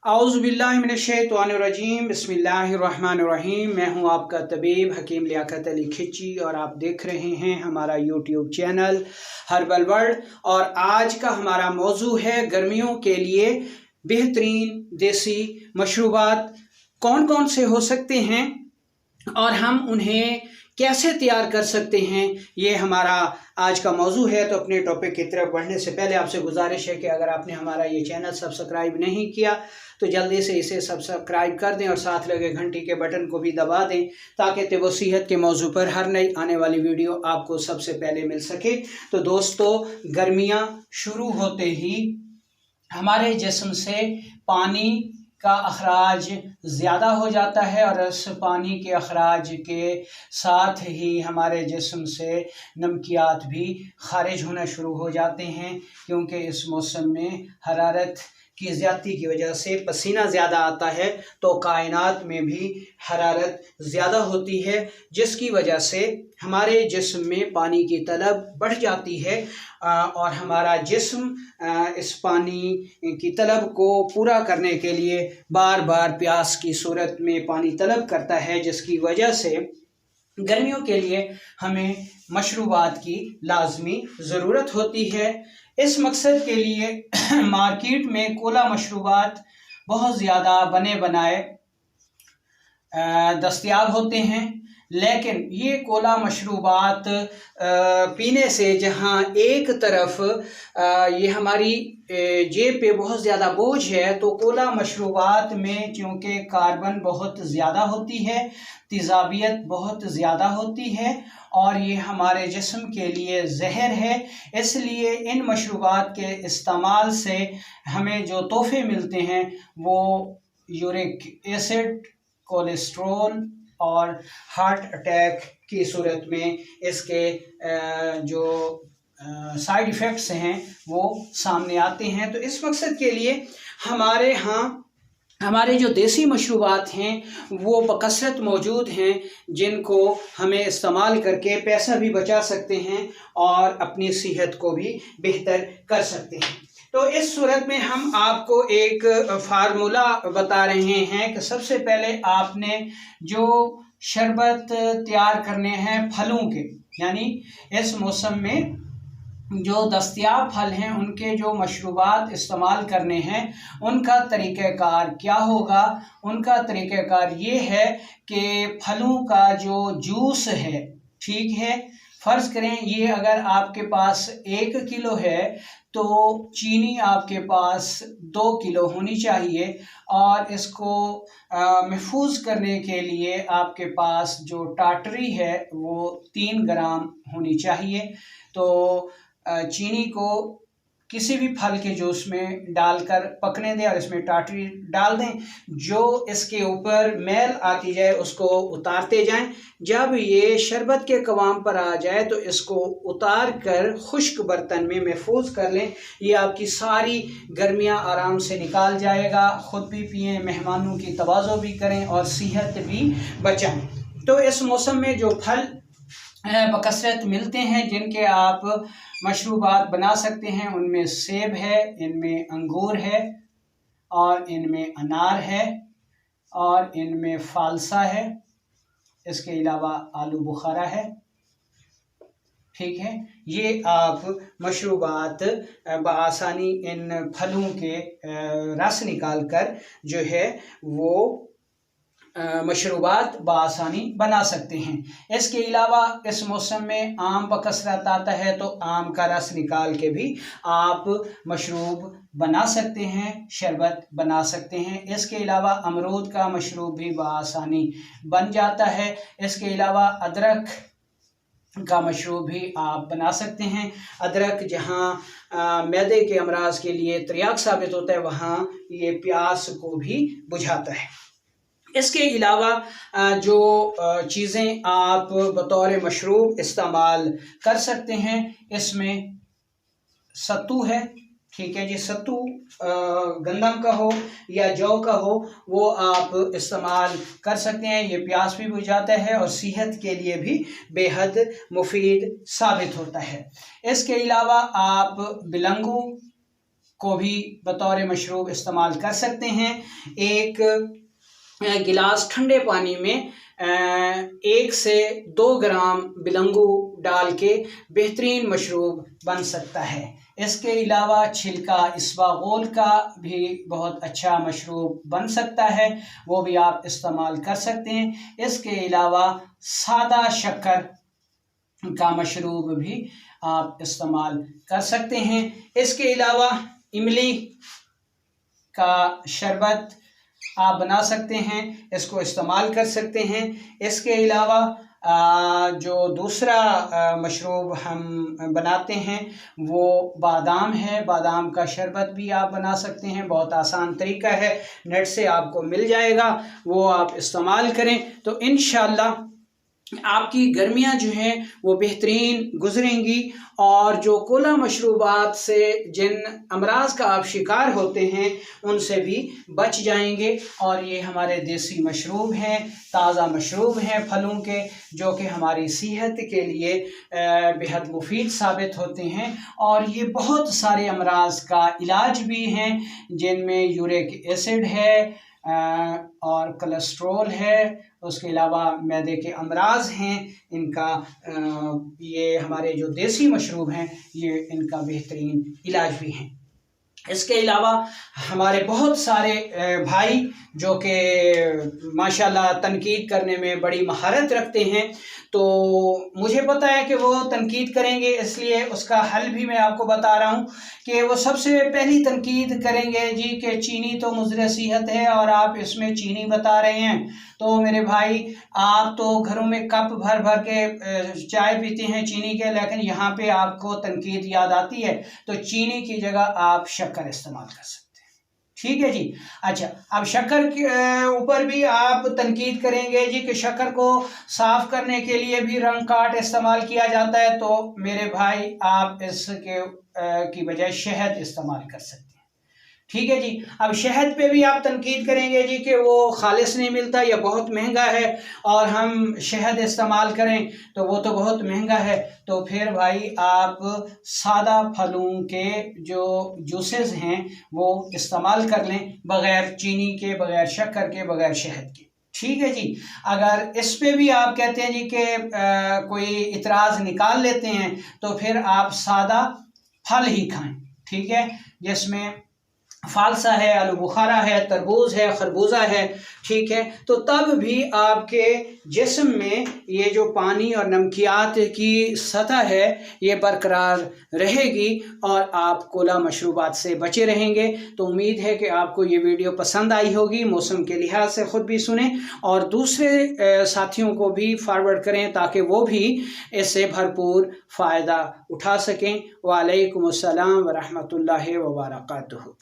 औज़ुबिल्लाहिमिनश्शैतानिर्रजीम बिस्मिल्लाहिर्रहमानिर्रहीम। मैं हूं आपका तबीब हकीम लियाकत अली खिची और आप देख रहे हैं हमारा यूट्यूब चैनल हर्बल वर्ल्ड। और आज का हमारा मौजू है गर्मियों के लिए बेहतरीन देसी मशरूबात कौन कौन से हो सकते हैं और हम उन्हें कैसे तैयार कर सकते हैं, ये हमारा आज का मौजू है। तो अपने टॉपिक की तरफ बढ़ने से पहले आपसे गुजारिश है कि अगर आपने हमारा ये चैनल सब्सक्राइब नहीं किया तो जल्दी से इसे सब्सक्राइब कर दें और साथ लगे घंटी के बटन को भी दबा दें ताकि तब सेहत के मौजू पर हर नई आने वाली वीडियो आपको सबसे पहले मिल सके। तो दोस्तों, गर्मियाँ शुरू होते ही हमारे जिस्म से पानी का अखराज ज़्यादा हो जाता है और इस पानी के अखराज के साथ ही हमारे जिस्म से नमकियात भी खारिज होना शुरू हो जाते हैं, क्योंकि इस मौसम में हरारत की ज़्यादती की वजह से पसीना ज़्यादा आता है तो कायनात में भी हरारत ज़्यादा होती है, जिसकी वजह से हमारे जिस्म में पानी की तलब बढ़ जाती है और हमारा जिस्म इस पानी की तलब को पूरा करने के लिए बार बार प्यास की सूरत में पानी तलब करता है, जिसकी वजह से गर्मियों के लिए हमें मशरूबात की लाजमी ज़रूरत होती है। इस मकसद के लिए मार्केट में कोला मशरूबात बहुत ज़्यादा बने बनाए दस्तयाब होते हैं, लेकिन ये कोला मशरूबात पीने से जहाँ एक तरफ ये हमारी जेब पे बहुत ज़्यादा बोझ है, तो कोला मशरूबात में क्योंकि कार्बन बहुत ज़्यादा होती है, तेज़ाबियत बहुत ज़्यादा होती है और ये हमारे जिस्म के लिए जहर है, इसलिए इन मशरूबात के इस्तेमाल से हमें जो तोहफे मिलते हैं वो यूरिक एसिड, कोलेस्ट्रॉल और हार्ट अटैक की सूरत में इसके जो साइड इफ़ेक्ट्स हैं वो सामने आते हैं। तो इस मकसद के लिए हमारे यहाँ हमारे जो देसी मशरूबात हैं वो बकसरत मौजूद हैं, जिनको हमें इस्तेमाल करके पैसा भी बचा सकते हैं और अपनी सेहत को भी बेहतर कर सकते हैं। तो इस सूरत में हम आपको एक फार्मूला बता रहे हैं कि सबसे पहले आपने जो शरबत तैयार करने हैं फलों के, यानी इस मौसम में जो दस्तयाब फल हैं उनके जो मशरूबात इस्तेमाल करने हैं, उनका तरीक़ाकार क्या होगा। उनका तरीक़ाकार ये है कि फलों का जो जूस है, ठीक है, फ़र्ज़ करें ये अगर आपके पास 1 किलो है तो चीनी आपके पास 2 किलो होनी चाहिए और इसको महफूज करने के लिए आपके पास जो टाटरी है वो 3 ग्राम होनी चाहिए। तो चीनी को किसी भी फल के जूस में डालकर पकने दें और इसमें टाटरी डाल दें। जो इसके ऊपर मैल आती जाए उसको उतारते जाएं। जब ये शरबत के कवाम पर आ जाए तो इसको उतार कर खुश्क बर्तन में महफूज कर लें। ये आपकी सारी गर्मियां आराम से निकाल जाएगा। ख़ुद भी पिएँ, मेहमानों की तवाज़ो भी करें और सेहत भी बचाएं। तो इस मौसम में जो फल बकसरत मिलते हैं जिनके आप मशरूबात बना सकते हैं, उनमें सेब है, इनमें अंगूर है और इनमें अनार है और इनमें फालसा है, इसके अलावा आलू बुखारा है, ठीक है। ये आप मशरूबात बआसानी इन फलों के रस निकाल कर जो है वो मशरूबात बआसानी बना सकते हैं। इसके अलावा इस मौसम में आम बकसरत आता है तो आम का रस निकाल के भी आप मशरूब बना सकते हैं, शरबत बना सकते हैं। इसके अलावा अमरूद का मशरूब भी बआसानी बन जाता है। इसके अलावा अदरक का मशरूब भी आप बना सकते हैं। अदरक जहाँ मैदे के अमराज के लिए त्रियाक साबित होता है, वहाँ ये प्यास को भी बुझाता है। इसके अलावा जो चीज़ें आप बतौर मशरूब इस्तेमाल कर सकते हैं, इसमें सत्तू है, ठीक है जी। सत्तू गंदम का हो या जौ का हो वो आप इस्तेमाल कर सकते हैं। ये प्यास भी बुझाता है और सेहत के लिए भी बेहद मुफीद साबित होता है। इसके अलावा आप बिलंगू को भी बतौर मशरूब इस्तेमाल कर सकते हैं। एक गिलास ठंडे पानी में 1 से 2 ग्राम बिलंगू डाल के बेहतरीन मशरूब बन सकता है। इसके अलावा छिलका इसबगोल का भी बहुत अच्छा मशरूब बन सकता है, वो भी आप इस्तेमाल कर सकते हैं। इसके अलावा सादा शक्कर का मशरूब भी आप इस्तेमाल कर सकते हैं। इसके अलावा इमली का शरबत आप बना सकते हैं, इसको इस्तेमाल कर सकते हैं। इसके अलावा जो दूसरा मशरूब हम बनाते हैं वो बादाम है। बादाम का शरबत भी आप बना सकते हैं, बहुत आसान तरीका है, नेट से आपको मिल जाएगा, वो आप इस्तेमाल करें तो इंशाअल्लाह आपकी गर्मियां जो हैं वो बेहतरीन गुजरेंगी। और जो कोला मशरूबात से जिन अमराज का आप शिकार होते हैं उनसे भी बच जाएंगे। और ये हमारे देसी मशरूब हैं, ताज़ा मशरूब हैं फलों के, जो कि हमारी सेहत के लिए बेहद मुफीद साबित होते हैं। और ये बहुत सारे अमराज का इलाज भी हैं, जिनमें यूरिक एसिड है और कोलेस्ट्रोल है, उसके अलावा मैदे के अमराज हैं, इनका ये हमारे जो देसी मशरूब हैं ये इनका बेहतरीन इलाज भी हैं। इसके अलावा हमारे बहुत सारे भाई जो कि माशाल्लाह तनकीद करने में बड़ी महारत रखते हैं, तो मुझे पता है कि वो तनकीद करेंगे, इसलिए उसका हल भी मैं आपको बता रहा हूँ कि वो सबसे पहली तनकीद करेंगे जी कि चीनी तो मुज़र सेहत है और आप इसमें चीनी बता रहे हैं। तो मेरे भाई, आप तो घरों में कप भर भर के चाय पीते हैं चीनी के, लेकिन यहाँ पे आपको तनकीद याद आती है, तो चीनी की जगह आप शक्कर इस्तेमाल कर सकते हैं। ठीक है जी। अच्छा, अब शक्कर के ऊपर भी आप तनकीद करेंगे जी कि शक्कर को साफ करने के लिए भी रंग काट इस्तेमाल किया जाता है, तो मेरे भाई आप इसके की बजाय शहद इस्तेमाल कर सकते हैं। ठीक है जी। अब शहद पे भी आप तनकीद करेंगे जी कि वो खालिस नहीं मिलता या बहुत महंगा है, और हम शहद इस्तेमाल करें तो वो तो बहुत महंगा है। तो फिर भाई आप सादा फलों के जो जूसेस हैं वो इस्तेमाल कर लें, बग़ैर चीनी के, बग़ैर शक्कर के, बग़ैर शहद के। ठीक है जी। अगर इस पे भी आप कहते हैं जी कि कोई इतराज़ निकाल लेते हैं, तो फिर आप सादा फल ही खाएं। ठीक है, जिसमें फालसा है, आलू बुखारा है, तरबूज है, खरबूजा है। ठीक है, तो तब भी आपके जिस्म में ये जो पानी और नमकियात की सतह है ये बरकरार रहेगी और आप कोला मशरूबात से बचे रहेंगे। तो उम्मीद है कि आपको ये वीडियो पसंद आई होगी। मौसम के लिहाज से ख़ुद भी सुने और दूसरे साथियों को भी फॉरवर्ड करें ताकि वो भी इससे भरपूर फ़ायदा उठा सकें। वालेकुम अस्सलाम व रहमतुल्लाहि व बरकातुहू।